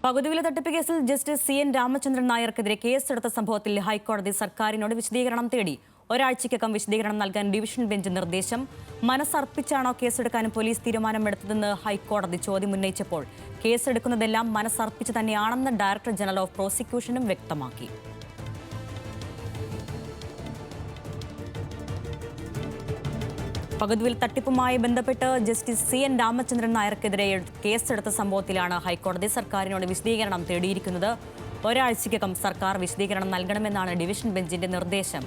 പകുതിവില തട്ടിപ്പ് കേസിൽ justice CN Ramachandran നായർക്കെതിരെ കേസെടുത്ത സംഭവത്തിൽ ഹൈക്കോടതി സർക്കാരിനോട് വിശദീകരണം തേടി. ഒരാഴ്ചയ്ക്കകം വിശദീകരണം നൽകാൻ ഡിവിഷൻ ബെഞ്ച് നിർദ്ദേശം. മനസ്സർപ്പിച്ചാണോ കേസെടുക്കാനും പോലീസ് തീരുമാനമെടുത്തതെന്ന് ഹൈക്കോടതി ചോദ്യമുന്നയിച്ചപ്പോൾ കേസെടുക്കുന്നതെല്ലാം മനസ്സർപ്പിച്ച് തന്നെയാണെന്ന് ഡയറക്ടർ ജനറൽ ഓഫ് പ്രോസിക്യൂഷനും വ്യക്തമാക്കി. പകുതിവിൽ തട്ടിപ്പുമായി ബന്ധപ്പെട്ട് ജസ്റ്റിസ് CN രാമചന്ദ്രൻ നായർക്കെതിരെ കേസെടുത്ത സംഭവത്തിലാണ് ഹൈക്കോടതി സർക്കാരിനോട് വിശദീകരണം തേടിയിരിക്കുന്നത്. ഒരാഴ്ചയ്ക്കകം സർക്കാർ വിശദീകരണം നൽകണമെന്നാണ് ഡിവിഷൻ ബെഞ്ചിന്റെ നിർദ്ദേശം.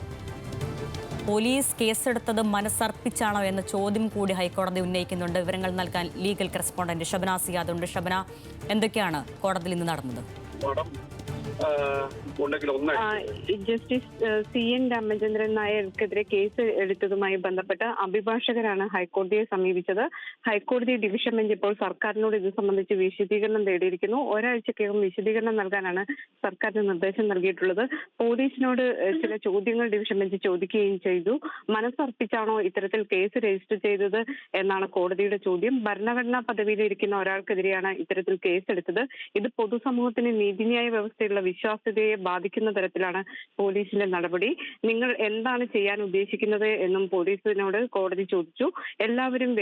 പോലീസ് കേസെടുത്തത് മനസ്സർപ്പിച്ചാണോ എന്ന ചോദ്യം കൂടി ഹൈക്കോടതി ഉന്നയിക്കുന്നുണ്ട്. വിവരങ്ങൾ നൽകാൻ ലീഗൽ കറസ്പോണ്ടന്റ് ഷബന സിയാദ് ഉണ്ട്. ഷബന, എന്തൊക്കെയാണ് കോടതിയിൽ ഇന്ന് നടന്നത്? ജസ്റ്റിസ് CN രാമചന്ദ്രൻ നായർക്കെതിരെ കേസ് എടുത്തതുമായി ബന്ധപ്പെട്ട് അഭിഭാഷകരാണ് ഹൈക്കോടതിയെ സമീപിച്ചത്. ഹൈക്കോടതി ഡിവിഷൻ ബെഞ്ച് ഇപ്പോൾ സർക്കാരിനോട് ഇത് സംബന്ധിച്ച് വിശദീകരണം തേടിയിരിക്കുന്നു. ഒരാഴ്ചക്കകം വിശദീകരണം നൽകാനാണ് സർക്കാരിന് നിർദ്ദേശം നൽകിയിട്ടുള്ളത്. പോലീസിനോട് ചില ചോദ്യങ്ങൾ ഡിവിഷൻ ബെഞ്ച് ചോദിക്കുകയും ചെയ്തു. മനസ്സർപ്പിച്ചാണോ ഇത്തരത്തിൽ കേസ് രജിസ്റ്റർ ചെയ്തത് എന്നാണ് കോടതിയുടെ ചോദ്യം. ഭരണഘടനാ പദവിയിലിരിക്കുന്ന ഒരാൾക്കെതിരെയാണ് ഇത്തരത്തിൽ കേസെടുത്തത്. ഇത് പൊതുസമൂഹത്തിന് നീതിന്യായ വ്യവസ്ഥയുള്ള വിശ്വാസ്യതയെ ബാധിക്കുന്ന തരത്തിലാണ് പോലീസിന്റെ നടപടി. നിങ്ങൾ എന്താണ് ചെയ്യാൻ ഉദ്ദേശിക്കുന്നത് എന്നും പോലീസിനോട് കോടതി ചോദിച്ചു. എല്ലാവരും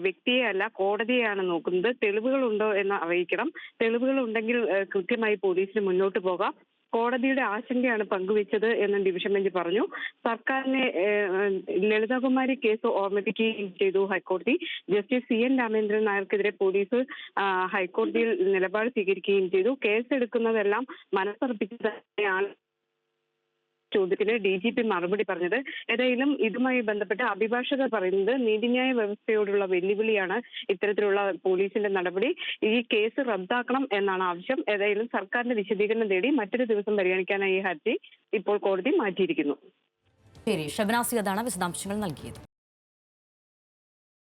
വ്യക്തിയെ അല്ല കോടതിയെയാണ് നോക്കുന്നത്. തെളിവുകളുണ്ടോ എന്ന് അറിയിക്കണം. തെളിവുകൾ ഉണ്ടെങ്കിൽ കൃത്യമായി പോലീസിന് മുന്നോട്ട് പോകാം. കോടതിയുടെ ആശങ്കയാണ് പങ്കുവച്ചത് എന്ന് ഡിവിഷൻ ബെഞ്ച് പറഞ്ഞു. സർക്കാരിനെ ലളിതകുമാരി കേസ് ഓർമ്മിപ്പിക്കുകയും ചെയ്തു ഹൈക്കോടതി. ജസ്റ്റിസ് CN രാമചന്ദ്രൻ നായർക്കെതിരെ പോലീസ് ഹൈക്കോടതിയിൽ നിലപാട് സ്വീകരിക്കുകയും ചെയ്തു. കേസെടുക്കുന്നതെല്ലാം മനസ്സർപ്പിച്ച് തന്നെയാണ് ചോദ്യത്തിന് DGP മറുപടി പറഞ്ഞത്. ഏതായാലും ഇതുമായി ബന്ധപ്പെട്ട് അഭിഭാഷകർ പറയുന്നത് നീതിന്യായ വ്യവസ്ഥയോടുള്ള വെല്ലുവിളിയാണ് ഇത്തരത്തിലുള്ള പോലീസിന്റെ നടപടി. ഈ കേസ് റദ്ദാക്കണം എന്നാണ് ആവശ്യം. ഏതായാലും സർക്കാരിന്റെ വിശദീകരണം തേടി മറ്റൊരു ദിവസം പരിഗണിക്കാനായി ഈ ഹർജി ഇപ്പോൾ കോടതി മാറ്റിയിരിക്കുന്നു. ശരി, ഷബന സിയാദാണ് വിശദാംശങ്ങൾ നൽകിയത്.